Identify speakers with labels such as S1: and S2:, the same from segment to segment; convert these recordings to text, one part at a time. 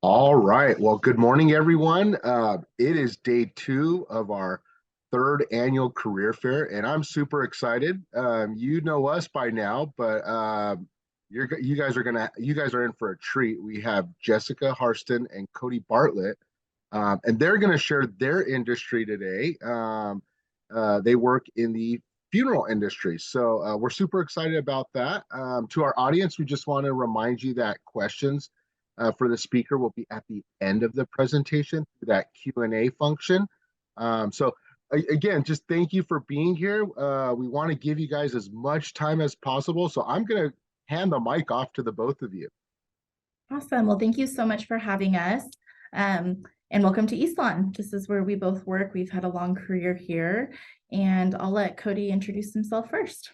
S1: All right. Well, good morning, everyone. It is day two of our third annual career fair, and I'm super excited. You know us by now, but you guys are in for a treat. We have Jessica Harston and Cody Bartlett, and they're gonna share their industry today. They work in the funeral industry, so we're super excited about that. To our audience, we just want to remind you that questions for the speaker will be at the end of the presentation through that Q&A function. Again, just thank you for being here. We want to give you guys as much time as possible. So I'm going to hand the mic off to the both of you.
S2: Awesome. Well, thank you so much for having us. And welcome to East Lawn. This is where we both work. We've had a long career here, and I'll let Cody introduce himself first.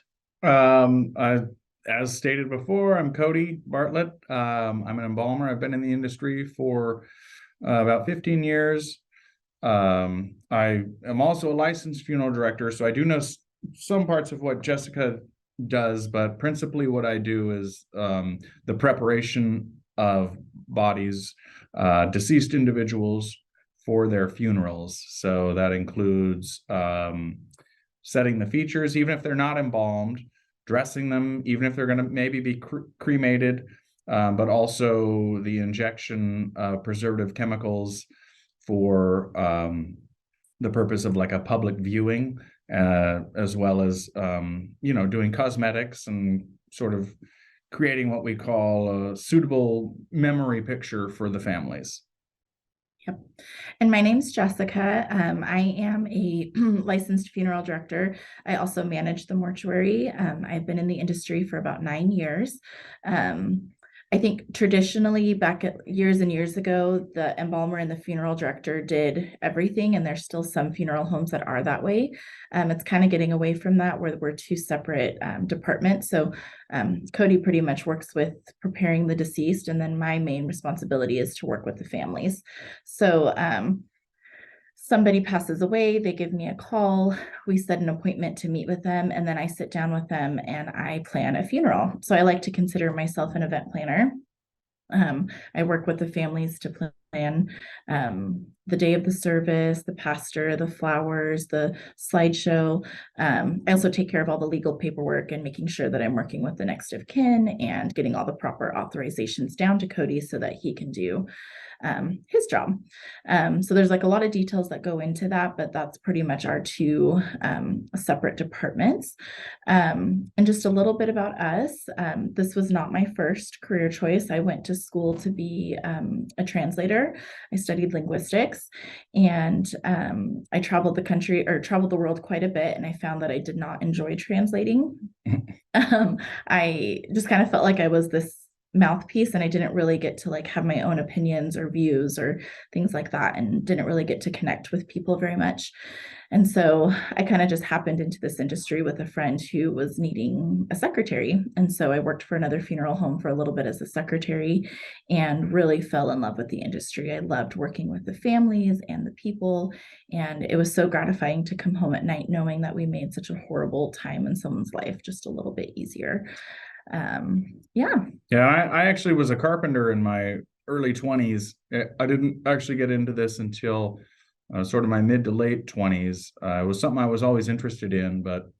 S3: As stated before, I'm Cody Bartlett. I'm an embalmer. I've been in the industry for about 15 years. I am also a licensed funeral director, so I do know some parts of what Jessica does, but principally what I do is the preparation of bodies, deceased individuals for their funerals. So that includes setting the features, even if they're not embalmed, dressing them, even if they're going to maybe be cremated, but also the injection of preservative chemicals for the purpose of like a public viewing, as well as, doing cosmetics and sort of creating what we call a suitable memory picture for the families.
S2: Yep. And my name's Jessica. I am a licensed funeral director. I also manage the mortuary. I've been in the industry for about 9 years. I think traditionally, back at years and years ago, the embalmer and the funeral director did everything, and there's still some funeral homes that are that way. It's kind of getting away from that, where we're two separate departments. So Cody pretty much works with preparing the deceased, and then my main responsibility is to work with the families. So somebody passes away, they give me a call, we set an appointment to meet with them, and then I sit down with them and I plan a funeral. So I like to consider myself an event planner. I work with the families to plan the day of the service, the pastor, the flowers, the slideshow. I also take care of all the legal paperwork and making sure that I'm working with the next of kin and getting all the proper authorizations down to Cody so that he can do his job. So there's like a lot of details that go into that, but that's pretty much our two separate departments. And just a little bit about us. This was not my first career choice. I went to school to be a translator. I studied linguistics, and I traveled the world quite a bit, and I found that I did not enjoy translating. I just kind of felt like I was this mouthpiece, and I didn't really get to like have my own opinions or views or things like that, and didn't really get to connect with people very much. And so I kind of just happened into this industry with a friend who was needing a secretary. And so I worked for another funeral home for a little bit as a secretary and really fell in love with the industry. I loved working with the families and the people. And it was so gratifying to come home at night knowing that we made such a horrible time in someone's life just a little bit easier.
S3: I actually was a carpenter in my early 20s. I didn't actually get into this until sort of my mid to late 20s. It was something I was always interested in, but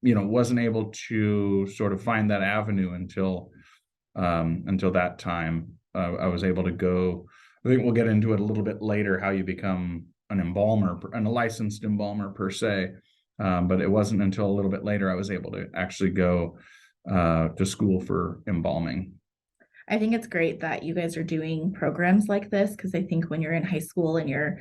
S3: wasn't able to sort of find that avenue until that time. I was able to go. I think we'll get into it a little bit later, how you become an embalmer and a licensed embalmer per se. But it wasn't until a little bit later I was able to actually go to school for embalming.
S2: I think it's great that you guys are doing programs like this, because I think when you're in high school and you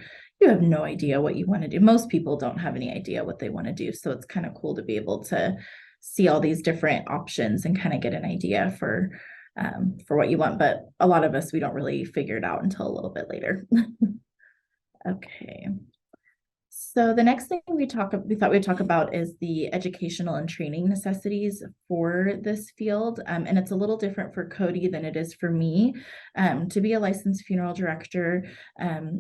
S2: have no idea what you want to do. Most people don't have any idea what they want to do. So it's kind of cool to be able to see all these different options and kind of get an idea for what you want. But a lot of us, we don't really figure it out until a little bit later. Okay. So the next thing we thought we'd talk about is the educational and training necessities for this field. And it's a little different for Cody than it is for me. To be a licensed funeral director,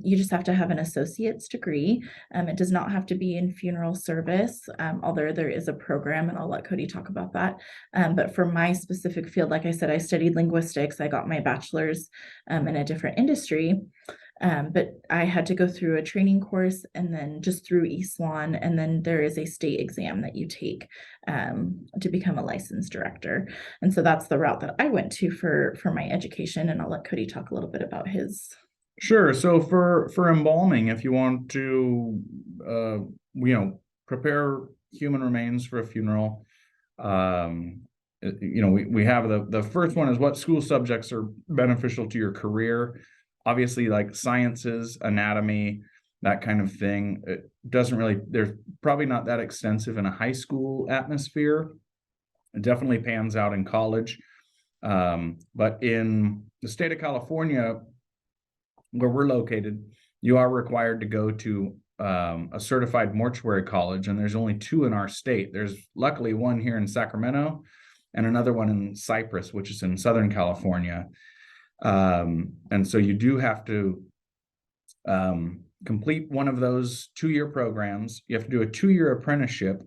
S2: you just have to have an associate's degree. It does not have to be in funeral service, although there is a program, and I'll let Cody talk about that. But for my specific field, like I said, I studied linguistics. I got my bachelor's in a different industry. But I had to go through a training course and then just through ESLAN, and then there is a state exam that you take to become a licensed director. And so that's the route that I went to for my education, and I'll let Cody talk a little bit about his.
S3: Sure. So for embalming, if you want to, prepare human remains for a funeral, we have the first one is what school subjects are beneficial to your career. Obviously, like sciences, anatomy, that kind of thing. It doesn't really, there's probably not that extensive in a high school atmosphere. It definitely pans out in college. But in the state of California, where we're located, you are required to go to a certified mortuary college, and there's only 2 in our state. There's luckily one here in Sacramento and another one in Cypress, which is in Southern California. And so you do have to complete one of those 2-year programs. You have to do a 2-year apprenticeship.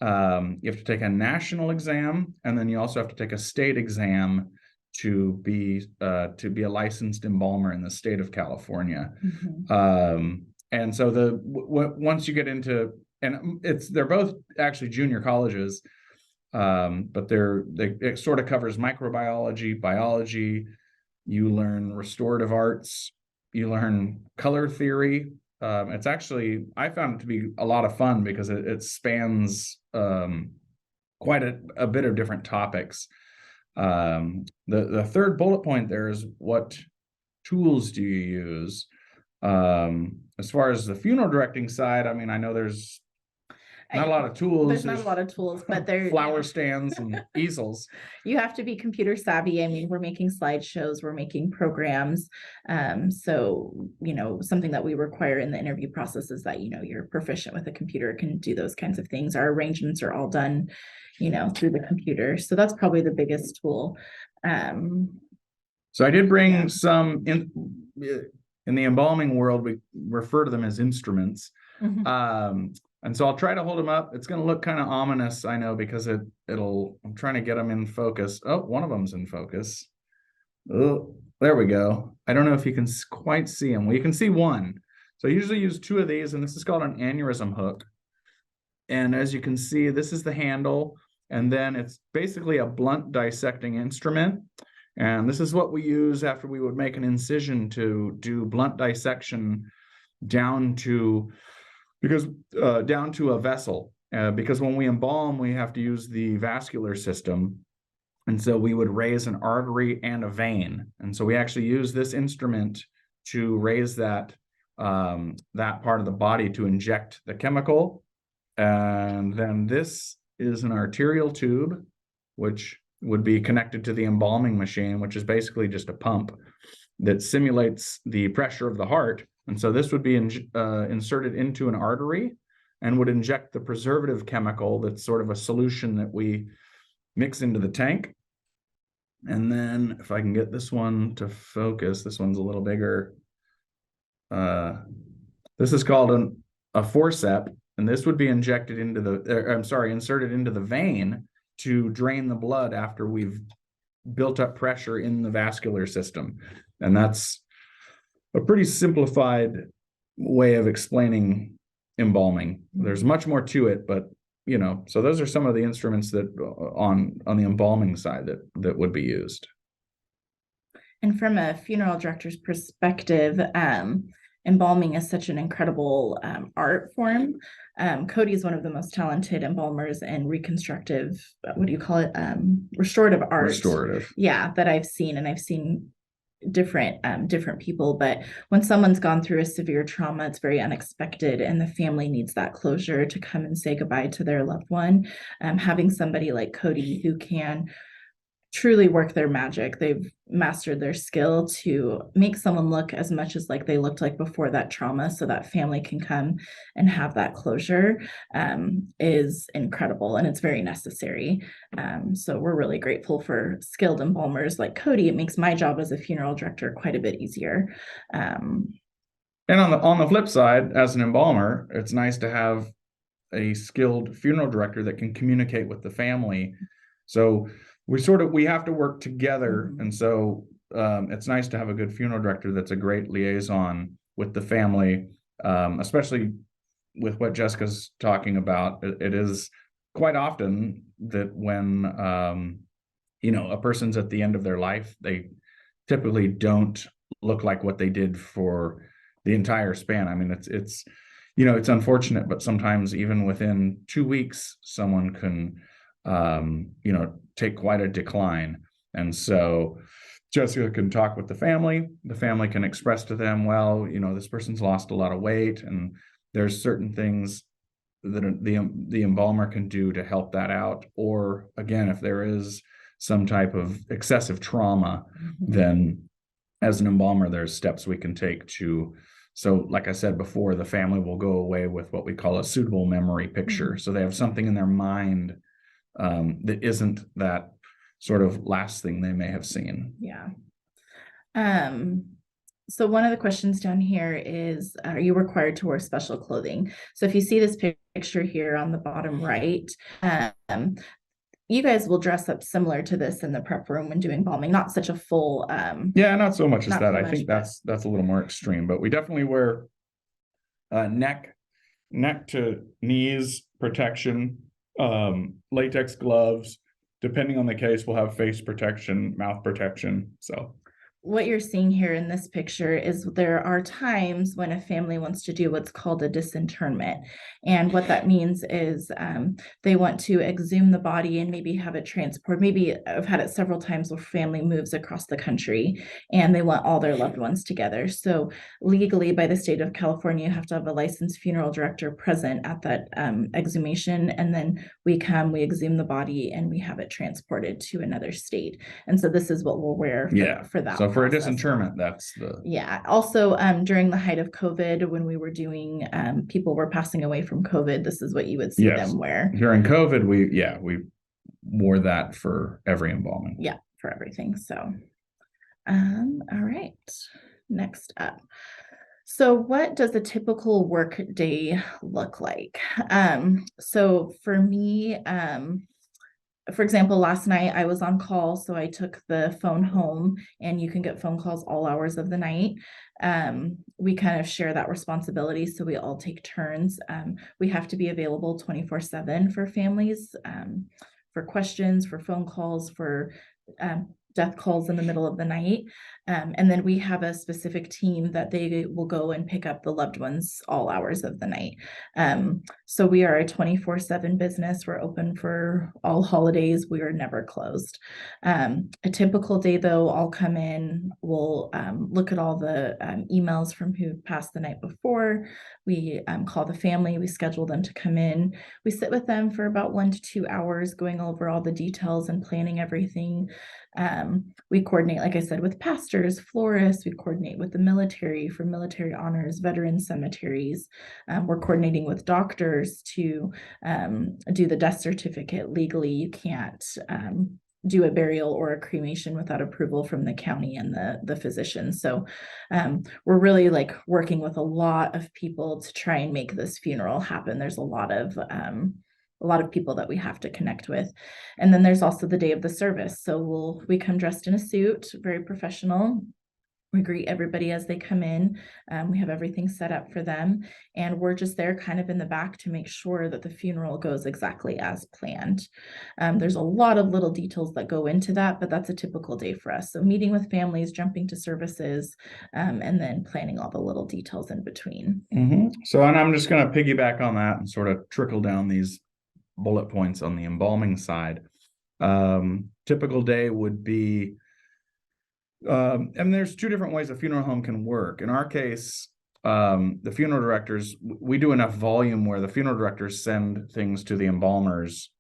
S3: You have to take a national exam, and then you also have to take a state exam to be a licensed embalmer in the state of California. Mm-hmm. And so once you get into, and they're both actually junior colleges, but it sort of covers microbiology, biology. You learn restorative arts, you learn color theory. It's actually, I found it to be a lot of fun because it spans quite a bit of different topics. The third bullet point there is, what tools do you use? As far as the funeral directing side, I mean, I know there's not a lot of tools.
S2: There's not a lot of tools, but there's
S3: flower stands and easels.
S2: You have to be computer savvy. I mean, we're making slideshows, we're making programs. So, something that we require in the interview process is that, you're proficient with a computer, can do those kinds of things. Our arrangements are all done, through the computer. So that's probably the biggest tool.
S3: So I did bring some in the embalming world, we refer to them as instruments. Mm-hmm. And so I'll try to hold them up. It's going to look kind of ominous, I know, because I'm trying to get them in focus. Oh, one of them's in focus. Oh, there we go. I don't know if you can quite see them. Well, you can see one. So I usually use 2 of these, and this is called an aneurysm hook. And as you can see, this is the handle, and then it's basically a blunt dissecting instrument. And this is what we use after we would make an incision to do blunt dissection down to a vessel, because when we embalm, we have to use the vascular system. And so we would raise an artery and a vein. And so we actually use this instrument to raise that part of the body to inject the chemical. And then this is an arterial tube, which would be connected to the embalming machine, which is basically just a pump that simulates the pressure of the heart. And so this would be inserted into an artery and would inject the preservative chemical that's sort of a solution that we mix into the tank. And then if I can get this one to focus, this one's a little bigger. This is called a forceps, and this would be inserted into the vein to drain the blood after we've built up pressure in the vascular system. And that's a pretty simplified way of explaining embalming. There's much more to it, but so those are some of the instruments that on the embalming side that would be used.
S2: And from a funeral director's perspective, embalming is such an incredible art form. Cody is one of the most talented embalmers and reconstructive, restorative art.
S3: Restorative.
S2: Yeah, that I've seen, and I've seen different people. But when someone's gone through a severe trauma, it's very unexpected, and the family needs that closure to come and say goodbye to their loved one. Having somebody like Cody who can truly work their magic. They've mastered their skill to make someone look as much as like they looked like before that trauma, so that family can come and have that closure, is incredible, and it's very necessary. So we're really grateful for skilled embalmers like Cody. It makes my job as a funeral director quite a bit easier.
S3: And on the flip side, as an embalmer, it's nice to have a skilled funeral director that can communicate with the family. So we have to work together. And so it's nice to have a good funeral director that's a great liaison with the family, especially with what Jessica's talking about. It is quite often that when a person's at the end of their life, they typically don't look like what they did for the entire span. I mean, it's unfortunate, but sometimes even within 2 weeks, someone can take quite a decline. And so Jessica can talk with the family can express to them, well, this person's lost a lot of weight, and there's certain things that the embalmer can do to help that out. Or again, if there is some type of excessive trauma, then as an embalmer, there's steps we can take to. So like I said before, the family will go away with what we call a suitable memory picture. So they have something in their mind that isn't that sort of last thing they may have seen.
S2: Yeah. So one of the questions down here is, are you required to wear special clothing? So if you see this picture here on the bottom right, you guys will dress up similar to this in the prep room when doing embalming, not such a full.
S3: Not so much as that. I think
S2: but
S3: that's a little more extreme, but we definitely wear neck to knees protection, latex gloves. Depending on the case, we'll have face protection, mouth protection. So
S2: what you're seeing here in this picture is there are times when a family wants to do what's called a disinterment. And what that means is they want to exhume the body and maybe have it transported. Maybe I've had it several times where family moves across the country and they want all their loved ones together. So legally, by the state of California, you have to have a licensed funeral director present at that exhumation. And then we exhume the body and we have it transported to another state. And so this is what we'll wear for that.
S3: So for a disinterment, that's the.
S2: Also, during the height of COVID, when we were doing, people were passing away from COVID, this is what you would see them wear.
S3: During COVID, we wore that for every embalming.
S2: Yeah, for everything. So, all right, next up. So what does a typical work day look like? So for me, for example, last night I was on call, so I took the phone home, and you can get phone calls all hours of the night. We kind of share that responsibility, so we all take turns. We have to be available 24/7 for families, for questions, for phone calls, for death calls in the middle of the night. And then we have a specific team that they will go and pick up the loved ones all hours of the night. So we are a 24/7 business. We're open for all holidays. We are never closed. A typical day though, I'll come in, we'll look at all the emails from who passed the night before. We call the family, we schedule them to come in. We sit with them for about 1 to 2 hours going over all the details and planning everything. We coordinate, like I said, with pastors, florists. We coordinate with the military for military honors, veteran cemeteries. We're coordinating with doctors to do the death certificate. Legally, you can't do a burial or a cremation without approval from the county and the physician. So we're really like working with a lot of people to try and make this funeral happen. There's a lot of people that we have to connect with. And then there's also the day of the service. So we come dressed in a suit, very professional. We greet everybody as they come in. We have everything set up for them. And we're just there kind of in the back to make sure that the funeral goes exactly as planned. There's a lot of little details that go into that, but that's a typical day for us. So meeting with families, jumping to services, and then planning all the little details in between.
S3: So, and I'm just going to piggyback on that and sort of trickle down these bullet points on the embalming side. Typical day would be, and there's 2 different ways a funeral home can work. In our case, the funeral directors, we do enough volume where the funeral directors send things to the embalmers,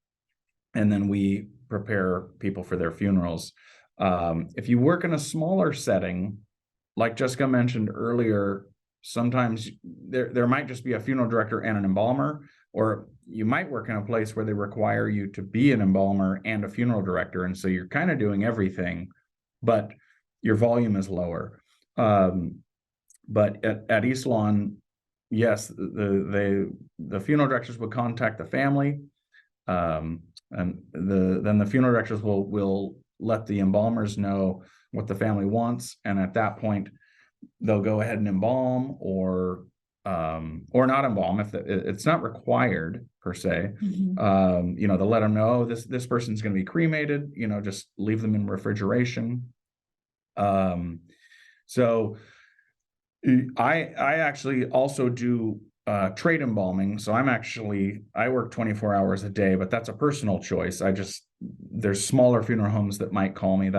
S3: and then we prepare people for their funerals. If you work in a smaller setting, like Jessica mentioned earlier, sometimes there might just be a funeral director and an embalmer, or you might work in a place where they require you to be an embalmer and a funeral director. And so you're kind of doing everything, but your volume is lower. But at East Lawn, yes, the funeral directors would contact the family, and then the funeral directors will let the embalmers know what the family wants, and at that point, they'll go ahead and embalm or not embalm if it's not required per se. They'll let them know this person's going to be cremated. Just leave them in refrigeration. So I actually also do trade embalming. So I work 24 hours a day, but that's a personal choice. There's smaller funeral homes that might call me.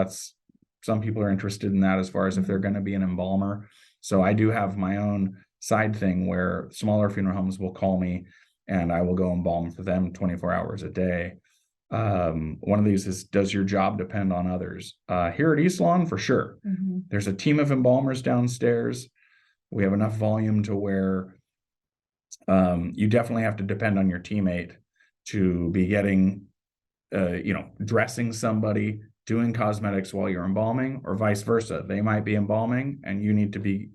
S3: Some people are interested in that as far as if they're going to be an embalmer. So I do have my own side thing where smaller funeral homes will call me and I will go embalm for them 24 hours a day. One of these is, does your job depend on others? Here at East Lawn, for sure. There's a team of embalmers downstairs. We have enough volume to where you definitely have to depend on your teammate to be getting, dressing somebody, doing cosmetics while you're embalming, or vice versa. They might be embalming and you need to be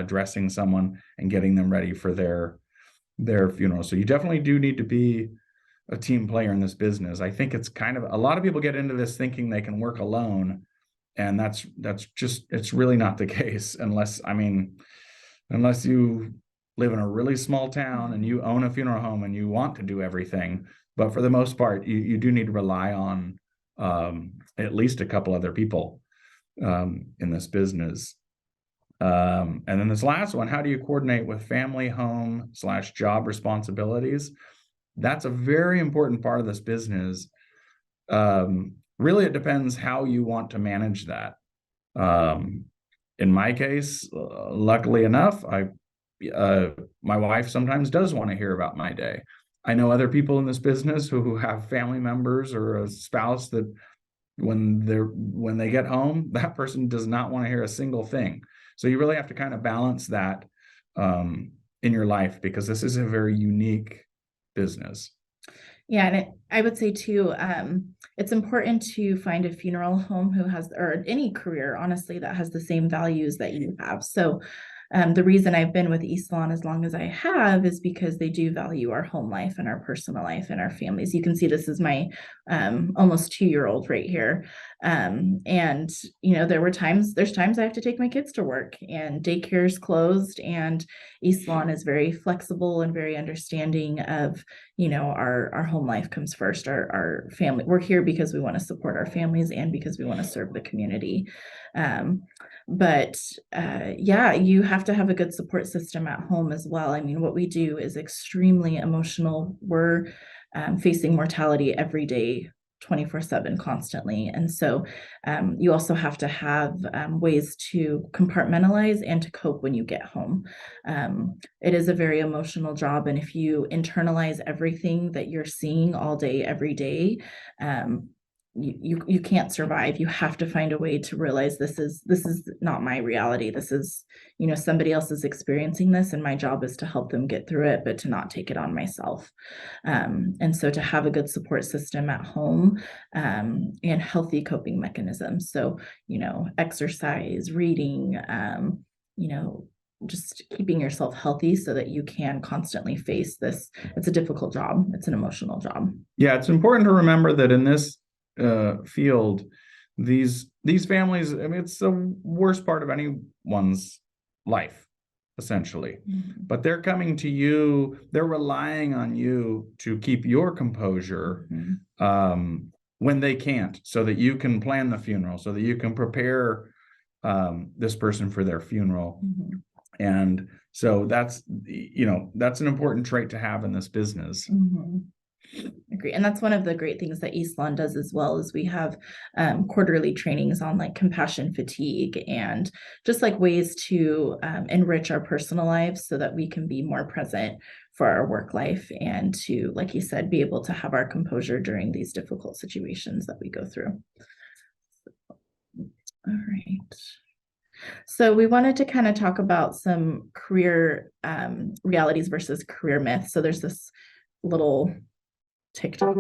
S3: dressing someone and getting them ready for their funeral. So you definitely do need to be a team player in this business. I think it's a lot of people get into this thinking they can work alone, and it's really not the case unless you live in a really small town and you own a funeral home and you want to do everything. But for the most part, you do need to rely on at least a couple other people in this business. And then this last one, how do you coordinate with family, home / job responsibilities? That's a very important part of this business. Really, it depends how you want to manage that. In my case, luckily enough, my wife sometimes does want to hear about my day. I know other people in this business who have family members or a spouse that when they get home, that person does not want to hear a single thing. So you really have to kind of balance that in your life, because this is a very unique business.
S2: Yeah, and I would say too, it's important to find a funeral home or any career, honestly, that has the same values that you have. So the reason I've been with East Lawn as long as I have is because they do value our home life and our personal life and our families. You can see this is my almost 2-year-old right here. And there's times I have to take my kids to work and daycare's closed, and East Lawn is very flexible and very understanding of, our home life comes first, our family. We're here because we want to support our families and because we want to serve the community. But you have to have a good support system at home as well. I mean, what we do is extremely emotional. We're facing mortality every day, 24/7, constantly. And so you also have to have ways to compartmentalize and to cope when you get home. It is a very emotional job. And if you internalize everything that you're seeing all day, every day, you can't survive. You have to find a way to realize this is not my reality. This is, somebody else is experiencing this, and my job is to help them get through it, but to not take it on myself. And so to have a good support system at home, and healthy coping mechanisms. So, exercise, reading, just keeping yourself healthy so that you can constantly face this. It's a difficult job. It's an emotional job.
S3: Yeah, it's important to remember that in this field, these families, I mean, it's the worst part of anyone's life, essentially. But they're coming to you, they're relying on you to keep your composure when they can't, so that you can plan the funeral, so that you can prepare this person for their funeral. And so that's an important trait to have in this business.
S2: Agree. And that's one of the great things that East Lawn does as well, is we have quarterly trainings on like compassion fatigue and just like ways to enrich our personal lives so that we can be more present for our work life and to, like you said, be able to have our composure during these difficult situations that we go through. All right. So we wanted to kind of talk about some career realities versus career myths. So there's this little TikTok.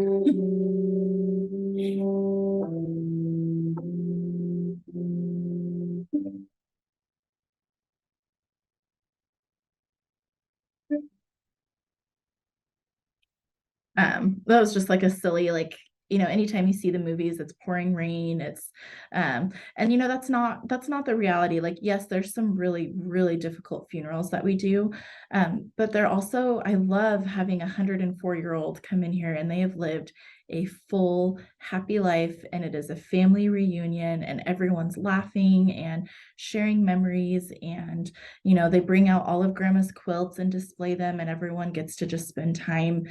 S2: That was just like a silly, like, anytime you see the movies, it's pouring rain, it's and that's not the reality. Like, yes, there's some really, really difficult funerals that we do. But they're also, I love having 104-year-old come in here and they have lived a full, happy life, and it is a family reunion and everyone's laughing and sharing memories, and they bring out all of grandma's quilts and display them, and everyone gets to just spend time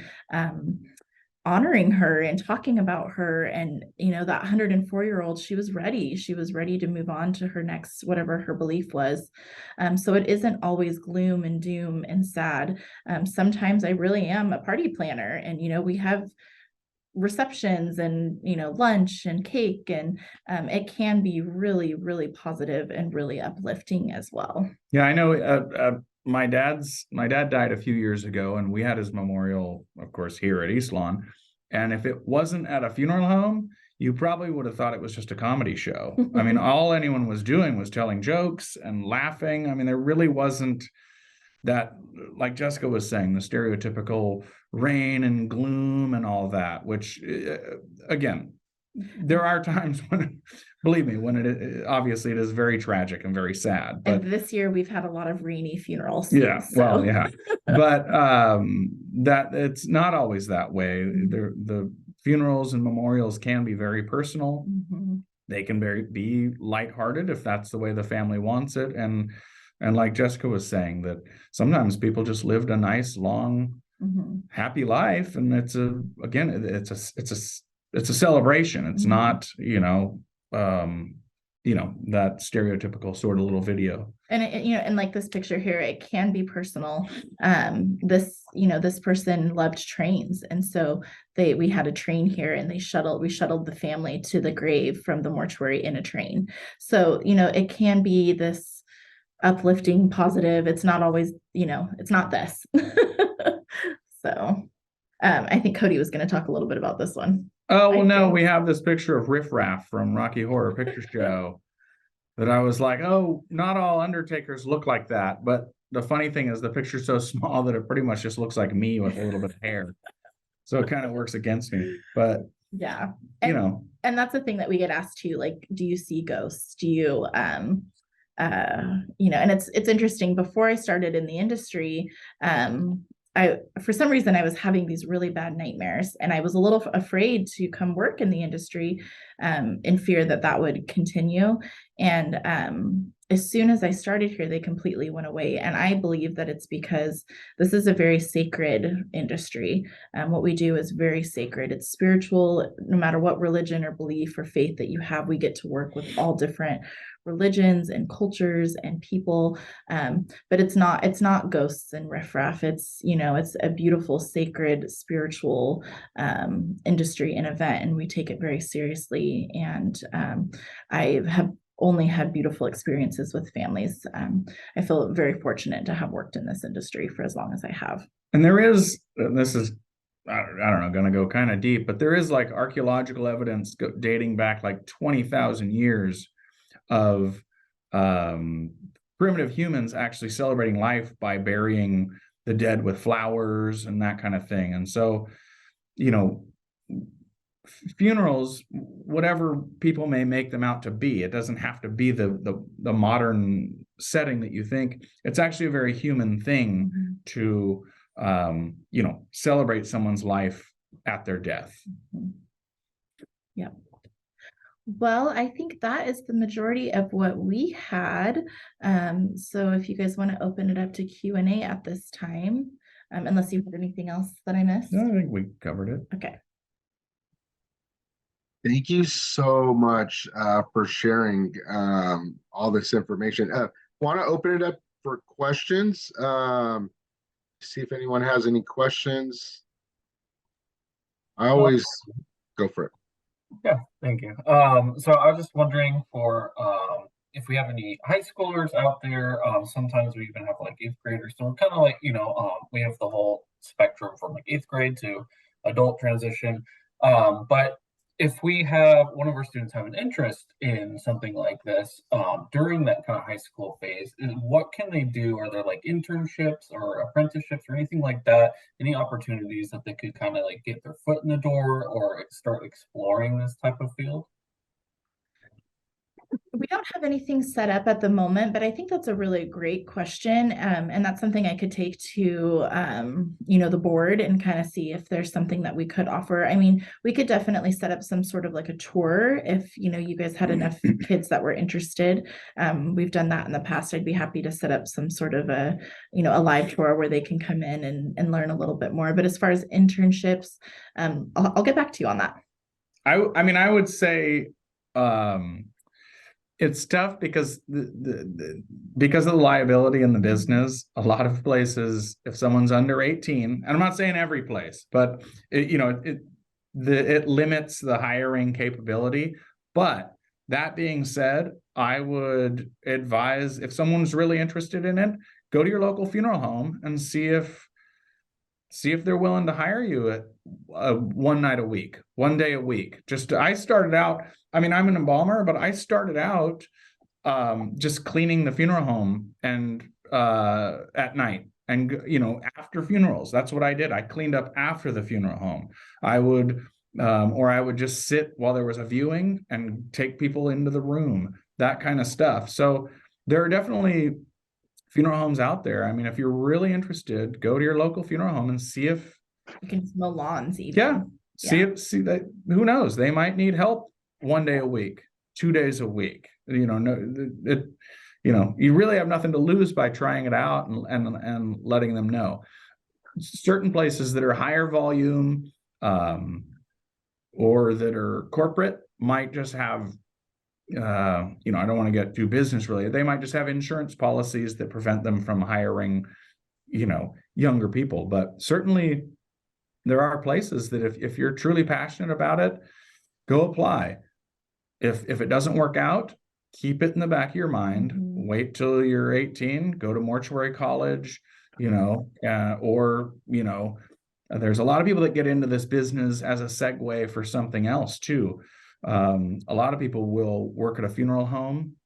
S2: honoring her and talking about her. And that 104-year-old, she was ready to move on to her next, whatever her belief was. So it isn't always gloom and doom and sad. Sometimes I really am a party planner, and we have receptions and lunch and cake, and it can be really, really positive and really uplifting as well.
S3: Yeah, I know. My dad died a few years ago, and we had his memorial, of course, here at East Lawn. And if it wasn't at a funeral home, you probably would have thought it was just a comedy show. I mean, all anyone was doing was telling jokes and laughing. I mean, there really wasn't that, like Jessica was saying, the stereotypical rain and gloom and all that, which again, there are times when, believe me, when it obviously it is very tragic and very sad. But
S2: and this year we've had a lot of rainy funerals.
S3: Yeah, so. Well, yeah, but that it's not always that way. The funerals and memorials can be very personal. Mm-hmm. They can be lighthearted if that's the way the family wants it, and like Jessica was saying, that sometimes people just lived a nice, long, mm-hmm. happy life, and it's a celebration. It's mm-hmm. not, that stereotypical sort of little video.
S2: And and like this picture here, it can be personal. This person loved trains, and so we had a train here, and we shuttled the family to the grave from the mortuary in a train. So it can be this uplifting, positive. It's not always, it's not this. So I think Cody was going to talk a little bit about this one.
S3: Oh, well, no, we have this picture of Riff Raff from Rocky Horror Picture Show that I was like, oh, not all undertakers look like that. But the funny thing is the picture's so small that it pretty much just looks like me with a little bit of hair. So it kind of works against me. But
S2: yeah, and that's the thing that we get asked too, like, do you see ghosts? Do you and it's interesting. Before I started in the industry, for some reason, I was having these really bad nightmares, and I was a little afraid to come work in the industry in fear that would continue. And as soon as I started here, they completely went away. And I believe that it's because this is a very sacred industry. What we do is very sacred. It's spiritual. No matter what religion or belief or faith that you have, we get to work with all different religions and cultures and people. But it's not ghosts and riffraff. It's a beautiful, sacred, spiritual industry and event, and we take it very seriously. And I have only had beautiful experiences with families. I feel very fortunate to have worked in this industry for as long as I have.
S3: And this is, I don't know, going to go kind of deep, but there is like archaeological evidence dating back like 20,000 years of primitive humans actually celebrating life by burying the dead with flowers and that kind of thing. And so, funerals, whatever people may make them out to be, it doesn't have to be the modern setting that you think. It's actually a very human thing mm-hmm. to celebrate someone's life at their death.
S2: Mm-hmm. Yeah. Well, I think that is the majority of what we had. So if you guys want to open it up to Q&A at this time, unless you had anything else that I missed.
S3: No, I think we covered it.
S2: Okay.
S1: Thank you so much for sharing all this information. Want to open it up for questions? See if anyone has any questions. I always go for it.
S4: Yeah, thank you. So I was just wondering for if we have any high schoolers out there. Sometimes we even have like eighth graders. So we're kind of like, we have the whole spectrum from like eighth grade to adult transition. But if we have one of our students have an interest in something like this during that kind of high school phase, what can they do? Are there like internships or apprenticeships or anything like that? Any opportunities that they could kind of like get their foot in the door or start exploring this type of field?
S2: We don't have anything set up at the moment, but I think that's a really great question. And that's something I could take to, the board and kind of see if there's something that we could offer. I mean, we could definitely set up some sort of like a tour if, you guys had enough kids that were interested. We've done that in the past. I'd be happy to set up some sort of a live tour where they can come in and learn a little bit more. But as far as internships, I'll get back to you on that.
S3: I mean, I would say, it's tough because because of the liability in the business. A lot of places, if someone's under 18, and I'm not saying every place, but it limits the hiring capability. But that being said, I would advise if someone's really interested in it, go to your local funeral home and see if they're willing to hire you at one night a week, one day a week. I started out, I mean, I'm an embalmer, but I started out just cleaning the funeral home and at night and, after funerals. That's what I did. I cleaned up after the funeral home. I would just sit while there was a viewing and take people into the room, that kind of stuff. So there are definitely funeral homes out there. I mean, if you're really interested, go to your local funeral home and see if
S2: You can mow lawns even.
S3: see that, who knows, they might need help one day a week, 2 days a week. You really have nothing to lose by trying it out and letting them know. Certain places that are higher volume or that are corporate might just have I don't want to get too business related. They might just have insurance policies that prevent them from hiring, younger people. But certainly there are places that if you're truly passionate about it, go apply. If it doesn't work out, keep it in the back of your mind.
S2: Mm-hmm.
S3: Wait till you're 18, go to mortuary college, there's a lot of people that get into this business as a segue for something else too. A lot of people will work at a funeral home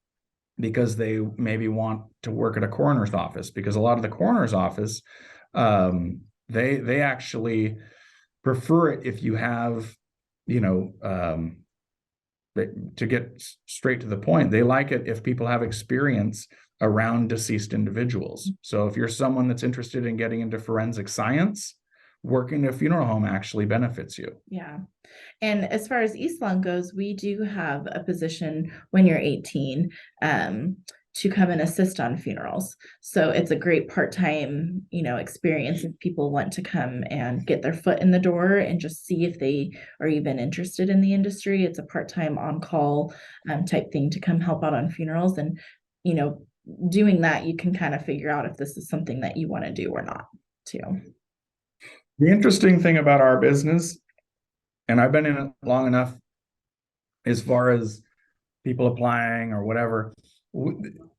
S3: because they maybe want to work at a coroner's office, because a lot of the coroner's office, they actually prefer it if you have, to get straight to the point, they like it if people have experience around deceased individuals. So if you're someone that's interested in getting into forensic science, working at a funeral home actually benefits you.
S2: Yeah. And as far as East Lawn goes, we do have a position when you're 18 to come and assist on funerals. So it's a great part-time, experience if people want to come and get their foot in the door and just see if they are even interested in the industry. It's a part-time on-call type thing to come help out on funerals. And, doing that, you can kind of figure out if this is something that you want to do or not too.
S3: The interesting thing about our business, and I've been in it long enough, as far as people applying or whatever,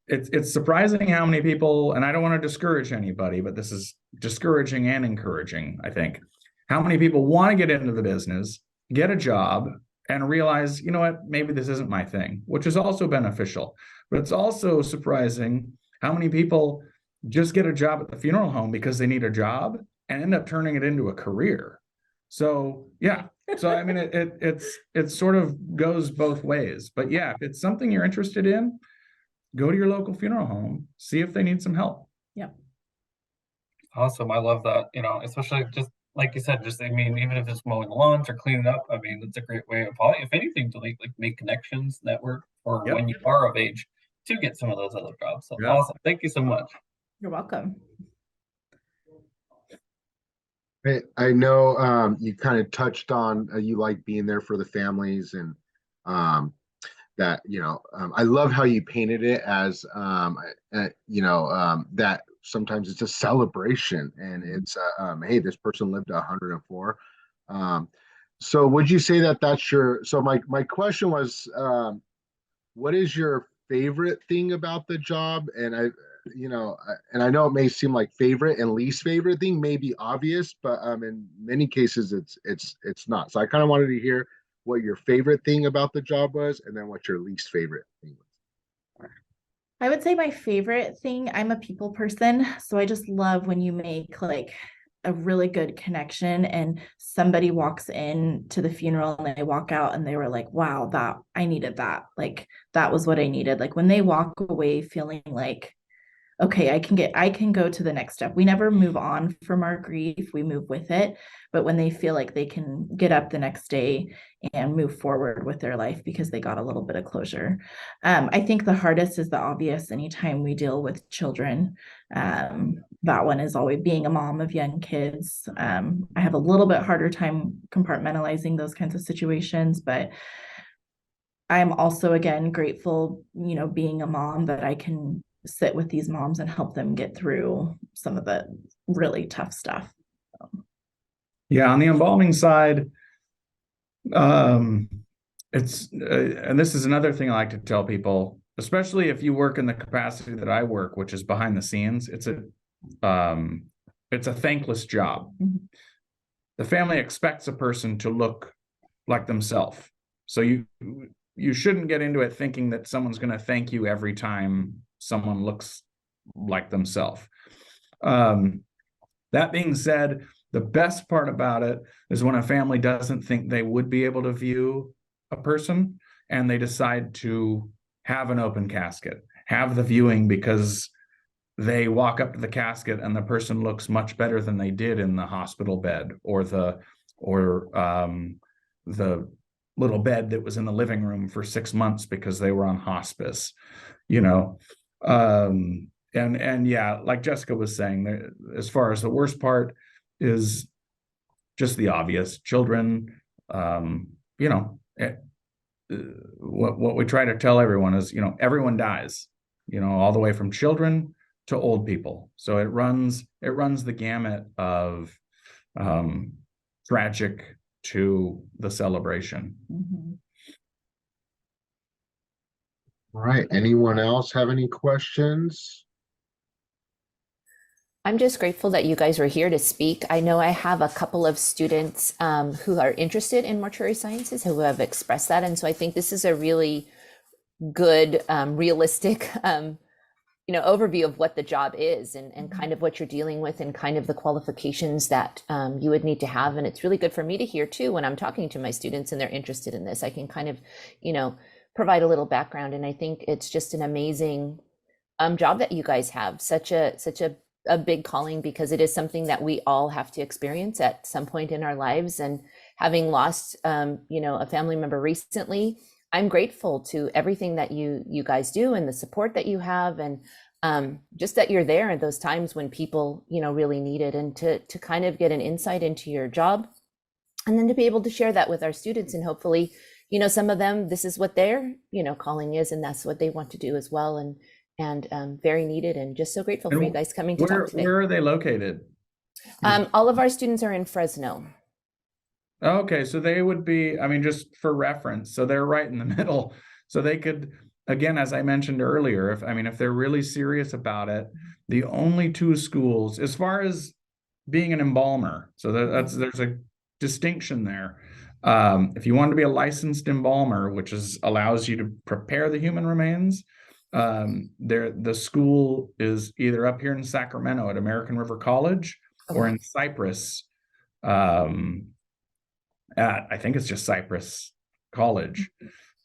S3: it's surprising how many people, and I don't want to discourage anybody, but this is discouraging and encouraging, I think, how many people want to get into the business, get a job, and realize, maybe this isn't my thing, which is also beneficial. But it's also surprising how many people just get a job at the funeral home because they need a job and end up turning it into a career. So yeah, I mean, it sort of goes both ways. But yeah, if it's something you're interested in, go to your local funeral home, see if they need some help.
S2: Yep.
S4: Awesome. I love that. Especially just like you said, even if it's mowing lawns or cleaning up, it's a great way of probably, if anything, to like make connections, network, or when you are of age to get some of those other jobs. So awesome. Thank you so much.
S2: You're welcome.
S1: I know you kind of touched on you like being there for the families and um, that I love how you painted it as that sometimes it's a celebration and it's hey, this person lived to 104. Um, so would you say that that's your so my question was what is your favorite thing about the job? And and I know it may seem like favorite and least favorite thing may be obvious, but in many cases it's not. So I kind of wanted to hear what your favorite thing about the job was, and then what your least favorite thing was.
S2: I would say my favorite thing, I'm a people person, so I just love when you make like a really good connection and somebody walks in to the funeral and they walk out and they were like, wow, that I needed that. Like that was what I needed. Like when they walk away feeling like, okay, I can go to the next step. We never move on from our grief, we move with it. But when they feel like they can get up the next day and move forward with their life because they got a little bit of closure. I think the hardest is the obvious anytime we deal with children. That one is always being a mom of young kids. I have a little bit harder time compartmentalizing those kinds of situations, but I'm also again grateful, being a mom that I can sit with these moms and help them get through some of the really tough stuff.
S3: Yeah, on the embalming side, it's and this is another thing I like to tell people, especially if you work in the capacity that I work, which is behind the scenes. It's a thankless job.
S2: Mm-hmm.
S3: The family expects a person to look like themselves, so you shouldn't get into it thinking that someone's going to thank you every time someone looks like themselves. That being said, the best part about it is when a family doesn't think they would be able to view a person and they decide to have an open casket, have the viewing because they walk up to the casket and the person looks much better than they did in the hospital bed or the little bed that was in the living room for 6 months because they were on hospice, and yeah, like Jessica was saying, as far as the worst part is just the obvious children. What we try to tell everyone is, everyone dies, all the way from children to old people. So it runs the gamut of tragic to the celebration.
S2: Mm-hmm.
S1: All right. Anyone else have any questions?
S5: I'm just grateful that you guys were here to speak. I know I have a couple of students who are interested in mortuary sciences who have expressed that. And so I think this is a really good, realistic, overview of what the job is and kind of what you're dealing with and kind of the qualifications that you would need to have. And it's really good for me to hear too, when I'm talking to my students and they're interested in this, I can kind of, provide a little background. And I think it's just an amazing job that you guys have, such a big calling, because it is something that we all have to experience at some point in our lives. And having lost, a family member recently, I'm grateful to everything that you guys do and the support that you have, and just that you're there at those times when people, really need it, and to kind of get an insight into your job, and then to be able to share that with our students, and hopefully, some of them, this is what their, calling is, and that's what they want to do as well. And very needed, and just so grateful for you guys coming to talk today.
S3: Where are they located?
S5: All of our students are in Fresno.
S3: Okay, so they would be, just for reference, so they're right in the middle. So they could, again, as I mentioned earlier, if they're really serious about it, the only two schools, as far as being an embalmer, so there's a distinction there. If you want to be a licensed embalmer, which allows you to prepare the human remains, the school is either up here in Sacramento at American River College, or in Cypress at, I think it's just Cypress College,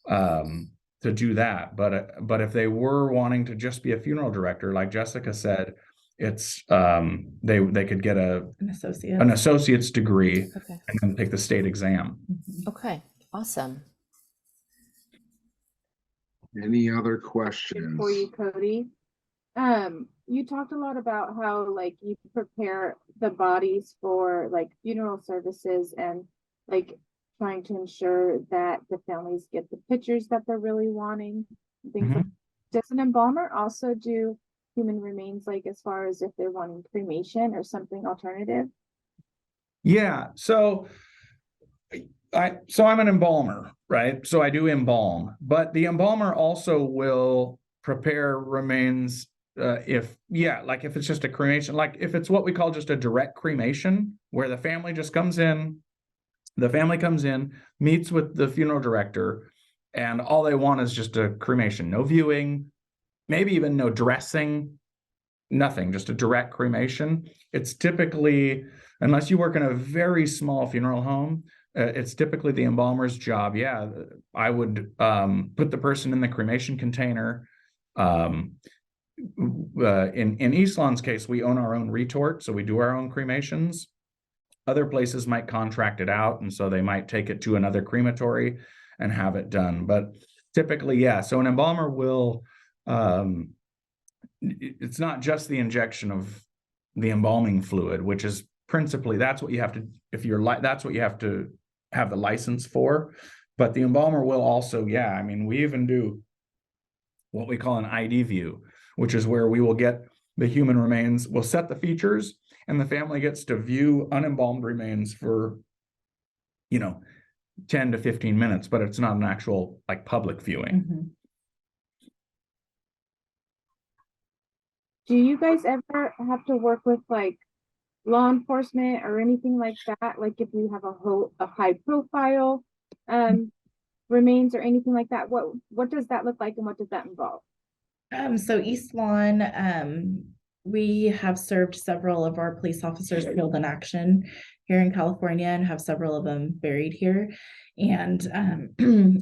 S3: to do that. But if they were wanting to just be a funeral director, like Jessica said, it's they could get an associate's degree, and then take the state exam.
S5: Okay, awesome.
S1: Any other questions
S6: for you, Cody? you talked a lot about how like you prepare the bodies for like funeral services and like trying to ensure that the families get the pictures that they're really wanting, things like.
S3: Mhm.
S6: Does an embalmer also do human remains, like as far as if they're wanting cremation or something alternative?
S3: Yeah. So I'm an embalmer, right? So I do embalm, but the embalmer also will prepare remains like if it's just a cremation, like if it's what we call just a direct cremation, where the family just comes in, meets with the funeral director, and all they want is just a cremation, no viewing, maybe even no dressing, nothing, just a direct cremation. It's typically, unless you work in a very small funeral home, it's typically the embalmer's job. Yeah, I would put the person in the cremation container. In Eastlawn's case, we own our own retort, so we do our own cremations. Other places might contract it out, and so they might take it to another crematory and have it done. But typically, yeah. So an embalmer will. It's not just the injection of the embalming fluid, which is principally that's what you have to, if you're like, that's what you have to have the license for. But the embalmer will also, yeah, I mean, we even do what we call an ID view, which is where we will get the human remains, we'll set the features, and the family gets to view unembalmed remains for, 10 to 15 minutes, but it's not an actual like public viewing.
S2: Mm-hmm.
S6: Do you guys ever have to work with like law enforcement or anything like that? Like if you have a high profile remains or anything like that, what does that look like and what does that involve?
S2: So East Lawn, we have served several of our police officers killed in action here in California and have several of them buried here. And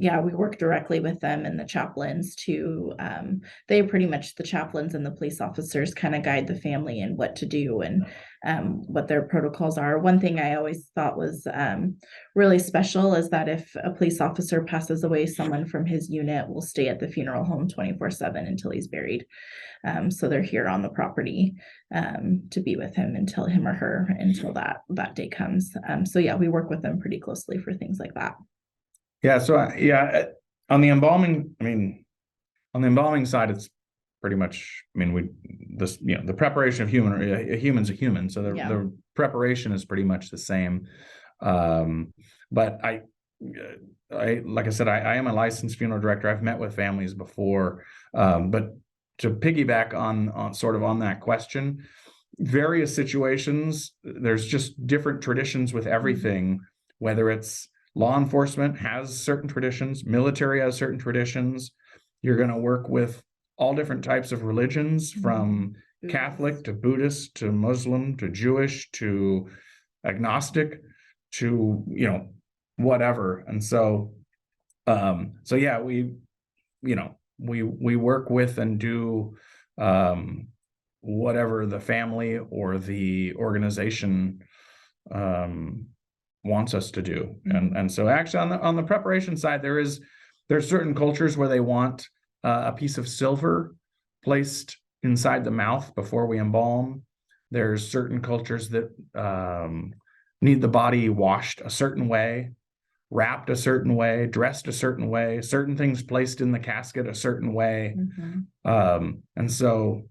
S2: yeah, we work directly with them and the chaplains to, they pretty much, the chaplains and the police officers kind of guide the family in what to do and what their protocols are. One thing I always thought was really special is that if a police officer passes away, someone from his unit will stay at the funeral home 24/7 until he's buried. So they're here on the property to be with him until him or her until that day comes. So yeah, we work with them pretty closely for things like that.
S3: Yeah. So on the embalming, on the embalming side, it's pretty much, the preparation of a human's a human. So the preparation is pretty much the same. But I, like I said, I am a licensed funeral director. I've met with families before, but to piggyback on sort of on that question, various situations, there's just different traditions with everything, whether it's law enforcement has certain traditions, military has certain traditions. You're going to work with all different types of religions, from Catholic to Buddhist to Muslim to Jewish to agnostic to, whatever. And so yeah, we work with and do whatever the family or the organization wants us to do. And so actually on the preparation side, there's certain cultures where they want a piece of silver placed inside the mouth before we embalm. There's certain cultures that need the body washed a certain way, wrapped a certain way, dressed a certain way, certain things placed in the casket a certain way. And so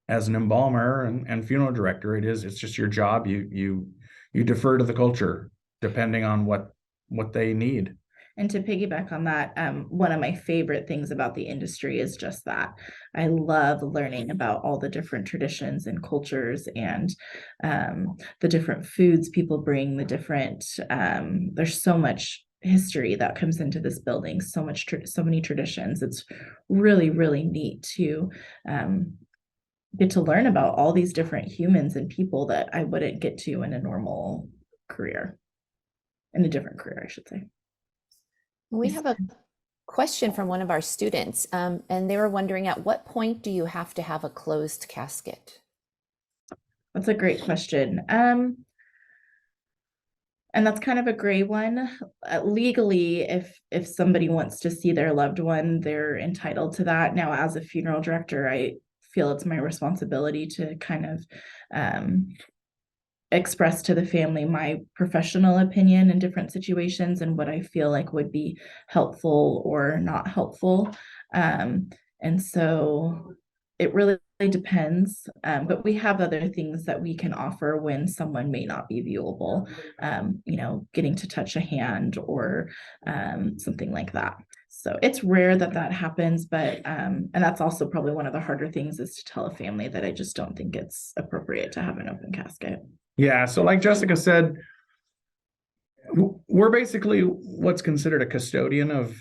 S3: as an embalmer and funeral director, it's just your job. You defer to the culture depending on what they need.
S2: And to piggyback on that, one of my favorite things about the industry is just that. I love learning about all the different traditions and cultures and the different foods people bring, the different, there's so much history that comes into this building, so many traditions. It's really, really neat to get to learn about all these different humans and people that I wouldn't get to in a normal career, in a different career, I should say.
S5: We have a question from one of our students, and they were wondering, at what point do you have to have a closed casket?
S2: That's a great question. And that's kind of a gray one. Legally, if somebody wants to see their loved one, they're entitled to that. Now, as a funeral director, I feel it's my responsibility to kind of express to the family my professional opinion in different situations and what I feel like would be helpful or not helpful. And so it really depends, but we have other things that we can offer when someone may not be viewable, getting to touch a hand or something like that. So it's rare that that happens, but and that's also probably one of the harder things, is to tell a family that I just don't think it's appropriate to have an open casket.
S3: Yeah, so like Jessica said, we're basically what's considered a custodian of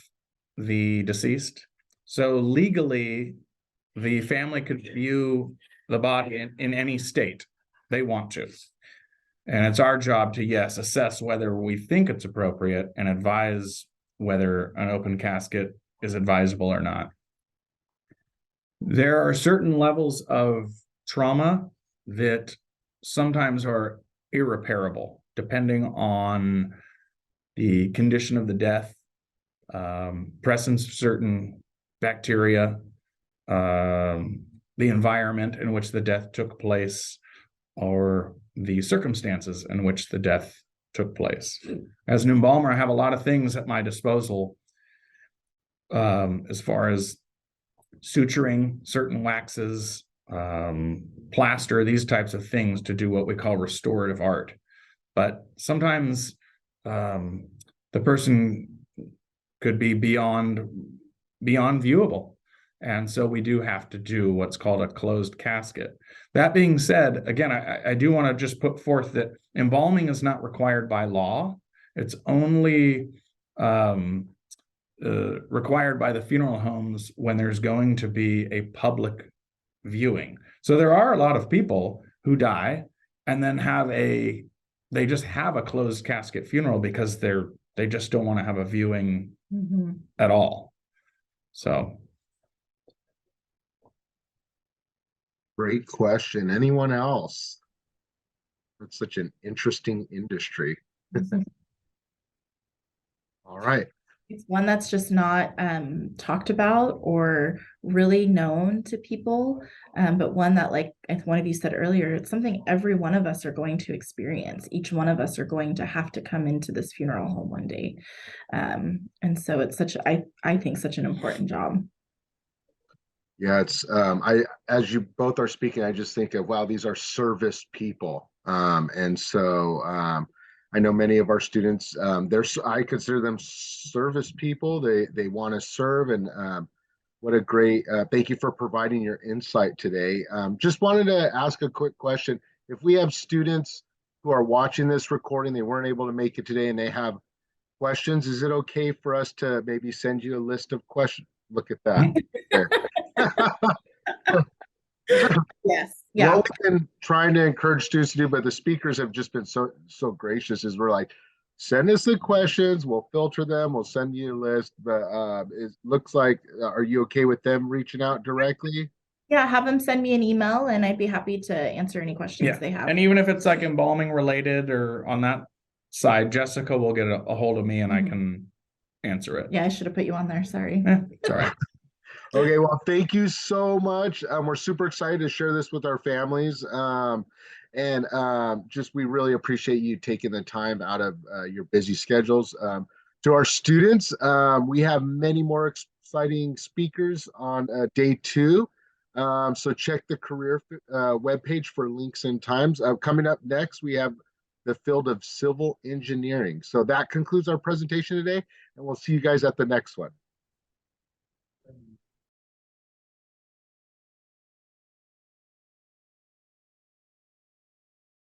S3: the deceased. So legally, the family could view the body in any state they want to. And it's our job to, yes, assess whether we think it's appropriate and advise whether an open casket is advisable or not. There are certain levels of trauma that sometimes are irreparable, depending on the condition of the death, presence of certain bacteria, the environment in which the death took place, or the circumstances in which the death took place. As an embalmer, I have a lot of things at my disposal as far as suturing certain waxes, plaster, these types of things to do what we call restorative art. But sometimes the person could be beyond viewable. And so we do have to do what's called a closed casket. That being said, again, I do want to just put forth that embalming is not required by law. It's only required by the funeral homes when there's going to be a public viewing. So there are a lot of people who die and then they just have a closed casket funeral because they just don't want to have a viewing at all. So.
S1: Great question. Anyone else? That's such an interesting industry. All right.
S2: It's one that's just not talked about or really known to people, but one that, like one of you said earlier, it's something every one of us are going to experience. Each one of us are going to have to come into this funeral home one day. And so it's I think such an important job.
S1: Yeah, it's as you both are speaking, I just think of, wow, these are service people. And so I know many of our students, I consider them service people. They want to serve, and what a great thank you for providing your insight today. Just wanted to ask a quick question. If we have students who are watching this recording, they weren't able to make it today and they have questions, is it okay for us to maybe send you a list of questions? Look at that.
S2: Yes. Yeah.
S1: What we've been trying to encourage students to do, but the speakers have just been so gracious, is we're like, send us the questions, we'll filter them, we'll send you a list. But it looks like, are you okay with them reaching out directly?
S2: Yeah, have them send me an email and I'd be happy to answer any questions they have.
S3: And even if it's like embalming related or on that side, Jessica will get a hold of me and I can answer it.
S2: Yeah, I should have put you on there. Sorry.
S3: It's all right.
S1: Okay, well, thank you so much. We're super excited to share this with our families. Just we really appreciate you taking the time out of your busy schedules. To our students, we have many more exciting speakers on day 2. So check the career webpage for links and times. Coming up next, we have the field of civil engineering. So that concludes our presentation today, and we'll see you guys at the next one.